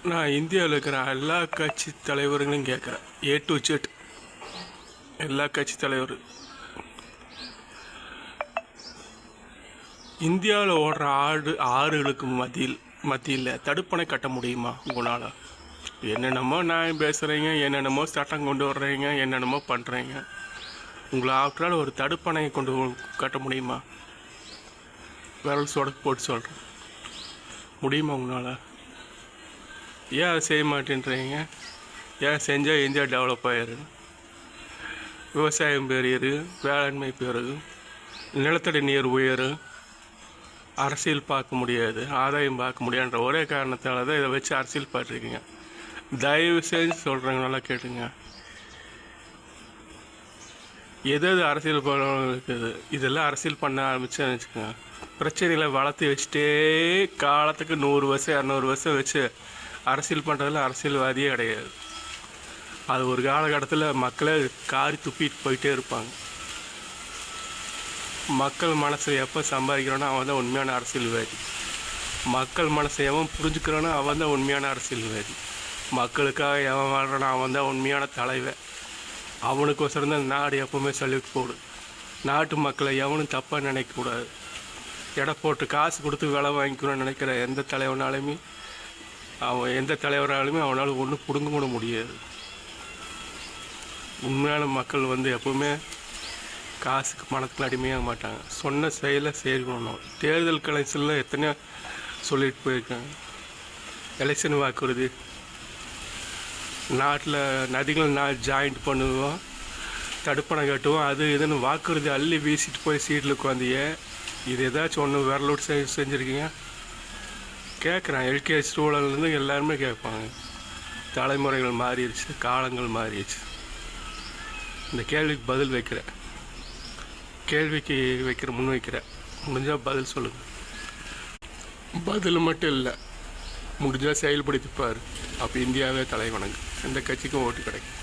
நான் இந்தியாவில் இருக்கிற எல்லா கட்சி தலைவர்களையும் கேட்குறேன். ஏ டு ஜெட் எல்லா கட்சி தலைவர் இந்தியாவில் ஓடுற ஆறுகளுக்கு மத்தியில் தடுப்பணை கட்ட முடியுமா உங்களால்? என்னென்னமோ நியாயம் பேசுகிறீங்க, என்னென்னமோ சட்டம் கொண்டு வர்றீங்க, என்னென்னமோ பண்ணுறீங்க. உங்களை ஆற்றால் ஒரு தடுப்பணையை கட்ட முடியுமா? விரல் சொடக்கு போட்டு சொல்கிறேன், முடியுமா உங்களால்? ஏன் அதை செய்ய மாட்டேன்றீங்க? ஏன் செஞ்சால் இந்தியா டெவலப் ஆயிரும், விவசாயம் பெருகும், வேளாண்மை பெருகும், நிலத்தடி நீர் உயரும், அரசியல் பார்க்க முடியாது, ஆதாயம் பார்க்க முடியாதுன்ற ஒரே காரணத்தால் தான் இதை வச்சு அரசியல் பார்த்துருக்கீங்க. தயவு செஞ்சு சொல்கிறேங்க, நல்லா கேட்டுங்க. எது அரசியல் பண்ண இருக்குது, இதெல்லாம் அரசியல் பண்ண ஆரம்பிச்சேன்னு வச்சுக்கோங்க, பிரச்சனைகளை வளர்த்து வச்சுட்டே காலத்துக்கு 100 வருஷம் 200 வருஷம் வச்சு அரசியல் பண்ணுறதுல அரசியல்வாதியே கிடையாது. அது ஒரு காலகட்டத்தில் மக்களே காரி துப்பிட்டு போயிட்டே இருப்பாங்க. மக்கள் மனசை எப்போ சம்பாதிக்கிறானோ அவன் தான் உண்மையான அரசியல்வாதி. மக்கள் மனசை எவன் புரிஞ்சுக்கிறானோ அவன் தான் உண்மையான அரசியல்வாதி. மக்களுக்காக எவன் வாழ்கிறானோ அவன் தான் உண்மையான தலைவன். அவனுக்கோசரம் தான் நாடு எப்பவுமே சல்யூட் போடும். நாட்டு மக்களை எவனும் தப்பாக நினைக்கக்கூடாது. எடை போட்டு காசு கொடுத்து வேலை வாங்கிக்கணும்னு நினைக்கிற எந்த தலைவனாலுமே அவனால் ஒன்றும் பிடுங்க கூட முடியாது. உண்மையான மக்கள் எப்பவுமே காசுக்கு பணத்துக்கு அடிமையாக மாட்டாங்க. சொன்ன செயலை செய்யணும். தேர்தல் கலைச்சலில் எத்தனையோ சொல்லிட்டு போயிருக்காங்க. எலெக்ஷன் வாக்குறுதி, நாட்டில் நதிகள் ஜாயிண்ட் பண்ணுவோம், தடுப்பணை கட்டுவோம், அது இதுன்னு வாக்குறுதி அள்ளி வீசிட்டு போய் சீட்டில் உட்காந்தியே. இது ஏதாச்சும் ஒன்று விரலோட்டு செஞ்சுருக்கீங்க? கேட்குறேன். எல்கேஜி ஸ்டூடெண்ட்லேருந்து எல்லாருமே கேட்பாங்க. தலைமுறைகள் மாறிடுச்சு, காலங்கள் மாறிடுச்சு. இந்த கேள்விக்கு பதில் வைக்கிறேன், முன் வைக்கிறேன். முடிஞ்சால் பதில் சொல்லுங்கள். பதில் மட்டும் இல்லை, முடிஞ்சால் செயல்படுத்திப்பார். அப்போ இந்தியாவே தலை வணங்கு. எந்த கட்சிக்கும் ஓட்டு கிடைக்கும்.